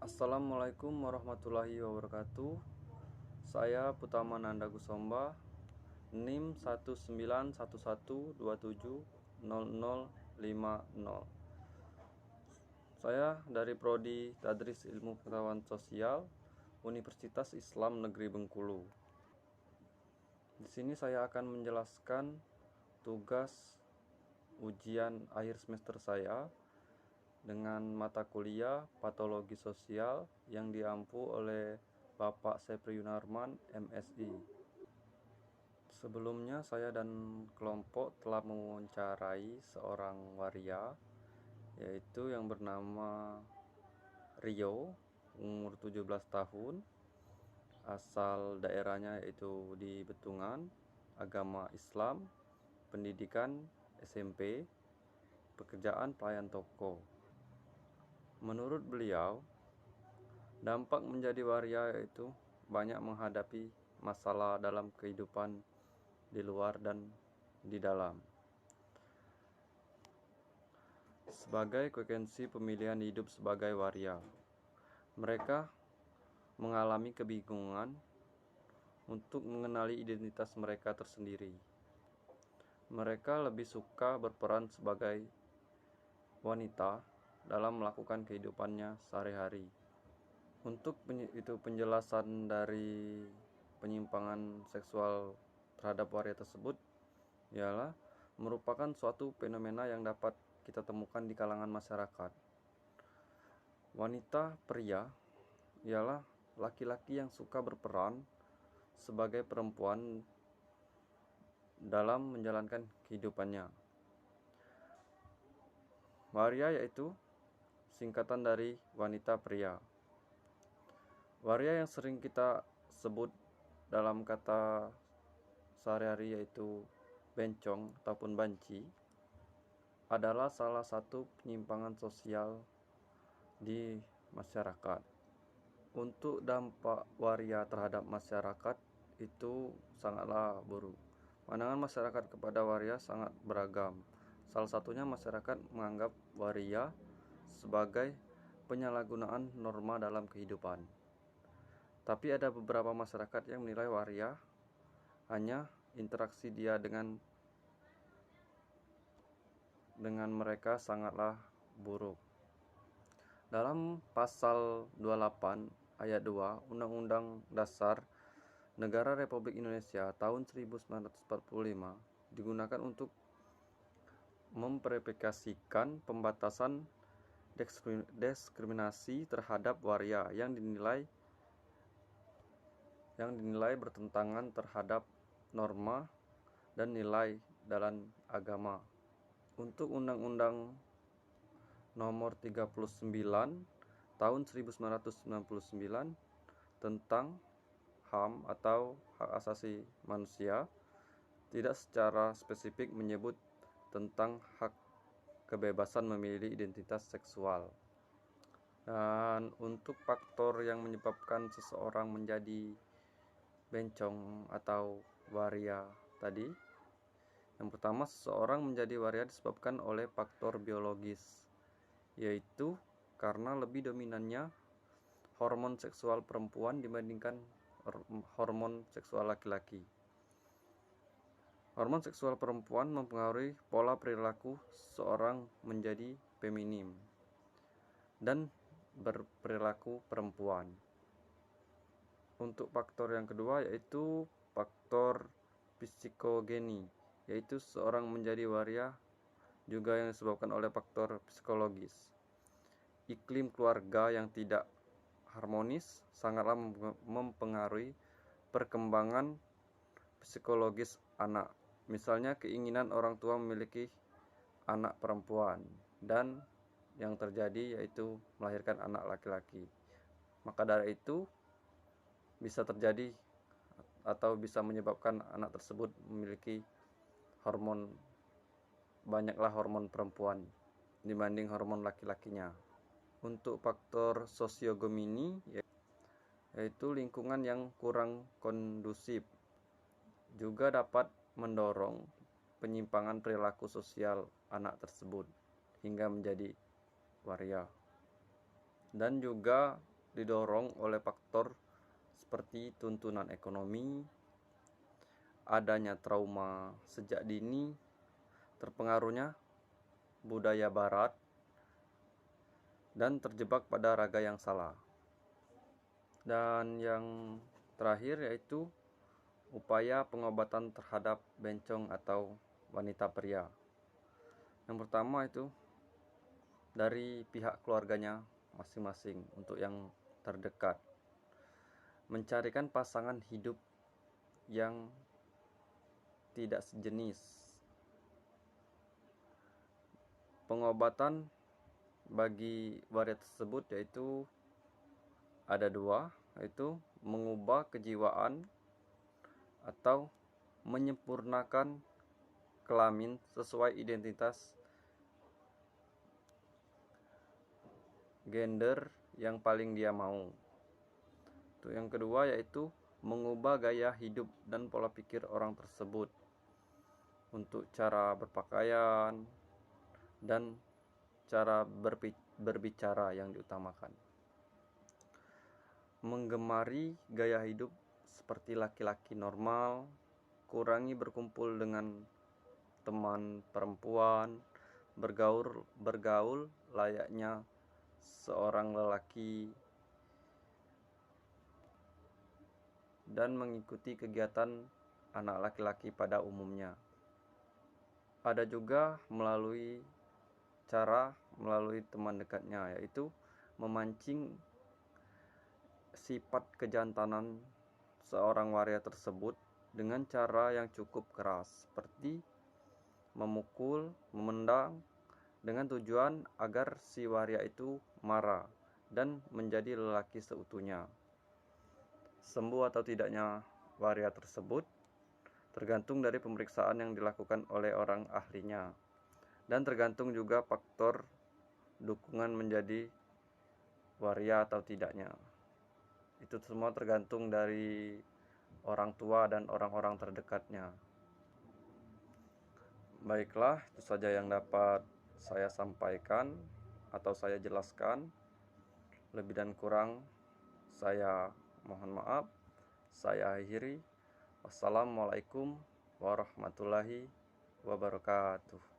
Assalamualaikum warahmatullahi wabarakatuh. Saya Putama Nanda Gusomba, NIM 1911270050. Saya dari Prodi Tadris Ilmu Pengetahuan Sosial Universitas Islam Negeri Bengkulu. Di sini saya akan menjelaskan tugas ujian akhir semester saya dengan mata kuliah Patologi Sosial yang diampu oleh Bapak Sepri Yunarman, MSI. Sebelumnya saya dan kelompok telah mewawancarai seorang waria, yaitu yang bernama Rio, umur 17 tahun, asal daerahnya yaitu di Betungan, agama Islam, pendidikan SMP, pekerjaan pelayan toko. Menurut beliau, dampak menjadi waria yaitu banyak menghadapi masalah dalam kehidupan di luar dan di dalam. Sebagai konsekuensi pemilihan hidup sebagai waria, mereka mengalami kebingungan untuk mengenali identitas mereka tersendiri. Mereka lebih suka berperan sebagai wanita dalam melakukan kehidupannya sehari-hari. Untuk penjelasan dari penyimpangan seksual terhadap waria tersebut ialah merupakan suatu fenomena yang dapat kita temukan di kalangan masyarakat. Wanita pria ialah laki-laki yang suka berperan sebagai perempuan dalam menjalankan kehidupannya. Waria yaitu singkatan dari wanita pria. Waria yang sering kita sebut dalam kata sehari-hari yaitu bencong ataupun banci adalah salah satu penyimpangan sosial di masyarakat. Untuk dampak waria terhadap masyarakat itu sangatlah buruk. Pandangan masyarakat kepada waria sangat beragam. Salah satunya masyarakat menganggap waria sebagai penyalahgunaan norma dalam kehidupan. Tapi ada beberapa masyarakat yang menilai waria hanya interaksi dia dengan mereka sangatlah buruk. Dalam pasal 28 ayat 2 Undang-Undang Dasar Negara Republik Indonesia tahun 1945 digunakan untuk memverifikasikan pembatasan diskriminasi terhadap waria yang dinilai bertentangan terhadap norma dan nilai dalam agama. Untuk Undang-Undang Nomor 39 Tahun 1999 tentang HAM atau Hak Asasi Manusia tidak secara spesifik menyebut tentang hak kebebasan memilih identitas seksual. Dan untuk faktor yang menyebabkan seseorang menjadi bencong atau waria tadi, yang pertama, seseorang menjadi waria disebabkan oleh faktor biologis, yaitu karena lebih dominannya hormon seksual perempuan dibandingkan hormon seksual laki-laki. Hormon seksual perempuan mempengaruhi pola perilaku seorang menjadi feminim dan berperilaku perempuan. Untuk faktor yang kedua yaitu faktor psikogeni, yaitu seorang menjadi waria juga yang disebabkan oleh faktor psikologis. Iklim keluarga yang tidak harmonis sangatlah mempengaruhi perkembangan psikologis anak. Misalnya keinginan orang tua memiliki anak perempuan dan yang terjadi yaitu melahirkan anak laki-laki. Maka dari itu bisa terjadi atau bisa menyebabkan anak tersebut memiliki banyaklah hormon perempuan dibanding hormon laki-lakinya. Untuk faktor sosioekonomi yaitu lingkungan yang kurang kondusif, juga dapat mendorong penyimpangan perilaku sosial anak tersebut hingga menjadi waria. Dan juga didorong oleh faktor seperti tuntunan ekonomi, adanya trauma sejak dini, terpengaruhnya budaya barat, dan terjebak pada raga yang salah. Dan yang terakhir yaitu upaya pengobatan terhadap bencong atau wanita pria. Yang pertama itu dari pihak keluarganya masing-masing untuk yang terdekat, mencarikan pasangan hidup yang tidak sejenis. Pengobatan bagi waria tersebut yaitu ada dua, yaitu mengubah kejiwaan atau menyempurnakan kelamin sesuai identitas gender yang paling dia mau. Itu yang kedua yaitu mengubah gaya hidup dan pola pikir orang tersebut untuk cara berpakaian dan cara berbicara yang diutamakan. Menggemari gaya hidup seperti laki-laki normal, kurangi berkumpul dengan teman perempuan, bergaul layaknya seorang lelaki, dan mengikuti kegiatan anak laki-laki pada umumnya. Ada juga melalui teman dekatnya, yaitu memancing sifat kejantanan seorang waria tersebut dengan cara yang cukup keras, seperti memukul, memendang, dengan tujuan agar si waria itu marah dan menjadi lelaki seutuhnya. Sembuh atau tidaknya waria tersebut tergantung dari pemeriksaan yang dilakukan oleh orang ahlinya, dan tergantung juga faktor dukungan menjadi waria atau tidaknya. Itu semua tergantung dari orang tua dan orang-orang terdekatnya. Baiklah, itu saja yang dapat saya sampaikan atau saya jelaskan. Lebih dan kurang saya mohon maaf. Saya akhiri. Wassalamualaikum warahmatullahi wabarakatuh.